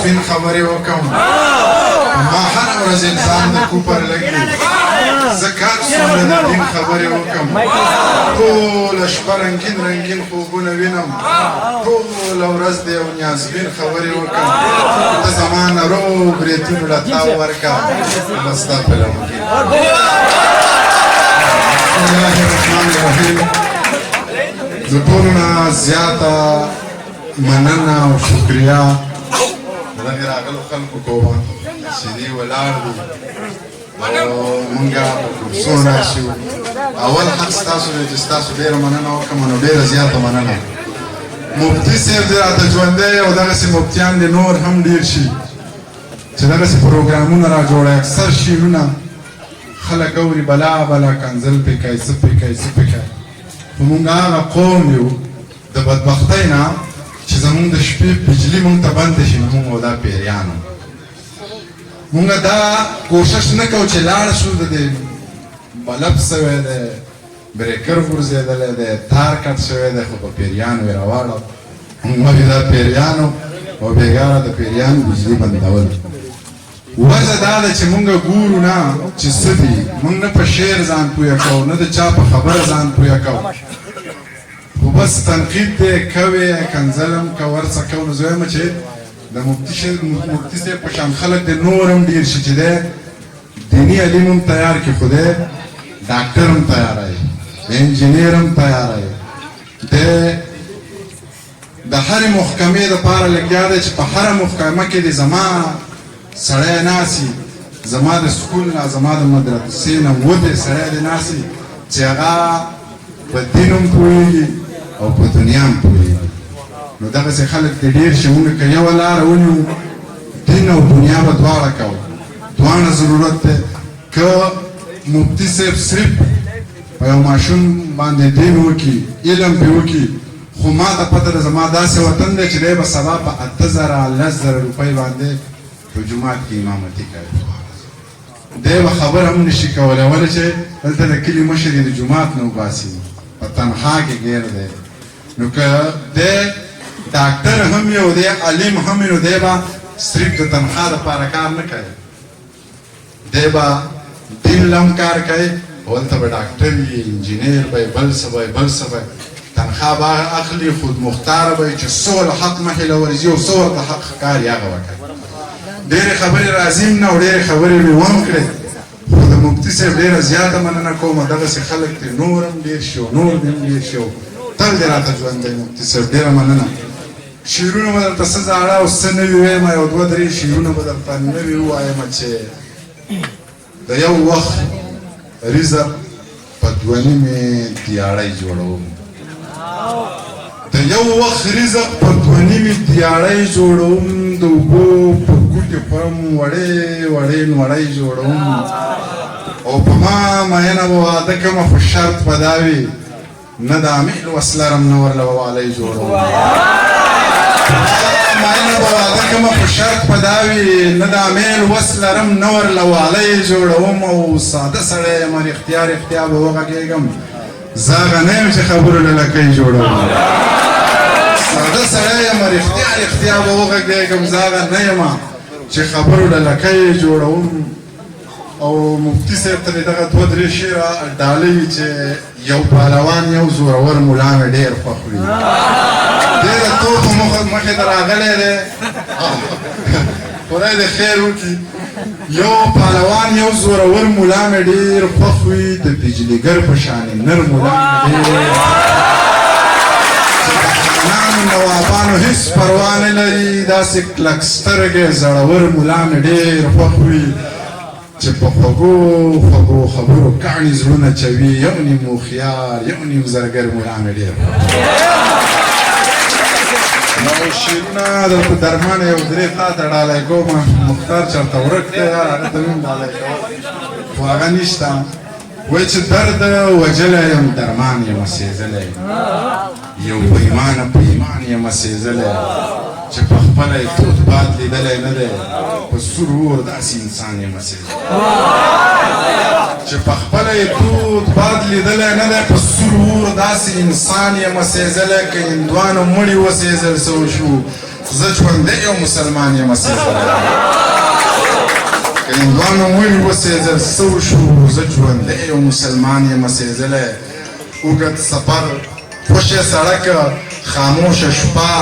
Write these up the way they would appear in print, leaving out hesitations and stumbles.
سپین خبرې وکم ما هره ورځ انسان د کوپر لګي زه کار څومره د دین خبرې وکم ټوله شپه رنګین رنګین خوبونه وینم ټوله ورځ د یو نیازبین خبرې وکم ته زما نه رو بریتونو له تاو ورکړه بس ستا په لمن کې بسم الله الرحمن الرحیم د ټولو نه زیاته مننه او شکریا دغې راغلو خلکو کومه چې دوی ولاړ دي او مونږ په کورسونو راشو اول حق ستاسو دی چې ستاسو ډېره مننه وکړم نو ډېره زیاته مننه مفتي صاحب دی راته ژوندی او دغسې مفتیان دي نور هم ډېر شي چې دغسې پروګرامونه را جوړه اکثر شعرونه خلک اوري بلا بلا کنځل پې کوي څه پې کوي څه پې کوي خو مونږ هغه قوم یو د بدبختۍ نه چې زمونږ د شپې بجلي مونږ ته بنده شي نو مونږ دا پیریان مونږ دا کوشش نه کوو چې لاړ شو د دې بلب سوی دی بریکر غورځېدلی دی تار کټ شوی دی خو په پیریانو یې راواړو مونږ دا پیریانو او بېګاره د پیریانو بجلي بندول وجه دا ده چې مونږ ګورو نه چې څه دي مونږ نه په شعر ځان پویه کوو نه د چا په خبره ځان پویه کوو خو بس تنقید دی کوې کنځلم که ورڅه کوو نو زه وایم چې د مفتي صاحب په شان خلک د نور هم ډېر شي چې دی دیني علم هم تیار کړي خو دی ډاکټر هم تیاروي انجینیر هم تیاروي دی د هرې محکمې دپاره لګیا دی چې په هره محکمه کې د زما سړی ناسي زما د سکول نه زما د مدرسې نه ودې سړی دی ناسي چې هغه په دین هم پوهېږي او په دنیا هم پوهېږي نو دغسې خلک دې ډېر شي مونږ که یوه لاره ونیو دین او دنیا به دواړه کوو دواړه ضرورت دی که مفتي صاحب صرف په یو ماشوم باندې دین وکړي علم پې وکړي خو ما ته پته ده زما داسې وطن دی چې دی به سبا په 8,000 10,000 روپۍ باندې په جومات کې امامتي کوي دی به خبر هم نشي کولی ولې چې دلته د کلي مشر یې د جومات نه وباسي په تنخوا کې ګیر دی نو که دی ډاکټر هم یو دی علم هم نو دی به صرف د تنخوا دپاره کار نه کوي دی به دین لم کار کوي او هلته به ډاکټر وي انجینیر به یې بل څه به یې بل څه به یې تنخوا به اخلي خود مختاره به یې چې څه ورله حق مخې له ورځي او څه ورته حق ښکاري هغه به کوي ډېرې خبرې راځي نه او ډېرې خبرې مې وم کړې خو د مفتي صاحب ډېره زیاته مننه کوم دغسې خلک دې نور هم ډېر شي او نور دې هم ډېر شي او تل دې راته ژوندی مفتي صاحب ډېره مننه شعرونه به درته څه زاړه او څه نوي وایم یو دوه درې شعرونه به درته نوي ووایم چې د یو وخت رزق په 2.5 دیاړۍ جوړوم د یو وخت رزق په 2.5 دیاړۍ جوړوم د اوبو په ګوتې خورم وړې وړې نوړۍ جوړوم او په ما مینه به واده کومه خو شرط به دا وي نه د امیل وس لرم نه ورله به والی جوړوم مینه به واده کومه خو شرط به دا وي نه د امیل وس لرم نه ورله والی جوړوم او ساده سړی یم رښتیا رښتیا به وغږېږم زه هغه نه یم چې خبرو له لکۍ جوړوم ساده سړی یم رښتیا رښتیا به وغږېږم زه هغه نه یم چې خبرو له لکۍ جوړوم او مفتي صاحب ته دغه 2-3 شعره ډالۍ چې یو پهلوان یو زورور ملا مې ډېر خوښ وي ډېره توپ مخې ته راغلی دی خدای دې خیر وکړي یو پهلوان یو زورور ملا مې ډېر خوښ وي د بجلیګر په شانې نر ملا مې ډېر نوابانو هیڅ پروا نه لري داسې کلک سترګې زړور ملا مې ډېر خوښ وي چې په خوږو خوږو خبرو کاڼي زړونه چوي یو نیم هوښیار یو نیم زرګر ملا مې ډېر نو شعرونه دلته درمان یو درې تا ته ډالۍ کوم مختار چېرته ورک دی یار هغه ته هم ډالۍ کوم خو هغه نشته وایي چې درد وجلی یم درمان یم سېزلی یو په ایمانه په ایمان یم سېزلی چې په خپله یې تود باد لیدلی نه دی په سور اور داسې انسان یم سېزلی چې په خپله یې تود باد لیدلی نه دی په سور اور داسې انسان یم سېزلی که هندوانو مړي وسېزل څه وشو زه ژوندی یو مسلمان یم سېزلی که هندوانو ونې وسېزل څه وشو زه ژوندی یو مسلمان یم سېزلی اوږد سفر خوشې سړک خاموشه شپه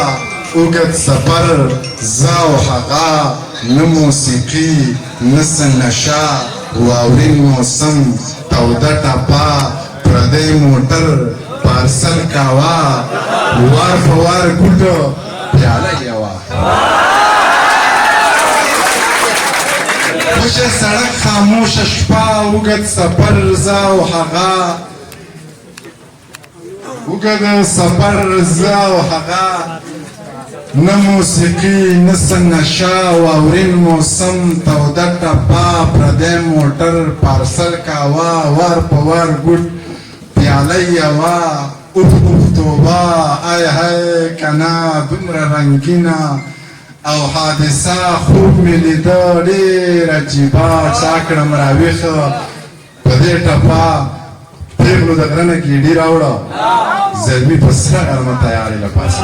اوږد سفر زه او هغه نه موسیقي نه څه نشه واورین موسم توده ټپه پردی موټر پارسل کاوه وار په وار ګوټه پیاله یوه خوشه سړک خاموشه شپه اوږد سفر زه او هغه اوږد سفر زه او هغه نه موسیقي نه څه نشه واورین موسم توده ټپه پردی موټر پارسل کاوه وار په وار ګوټ پیاله یوه اوف اوف توبه ای های کنه دومره رنګینه او حادثه خوب مې لیده ډېر عجیبه چا کړم راویښه په دې ټپه پېغلو د غره نه ګیډي راوړه زلمي په سره غرمه تیارې له پاسه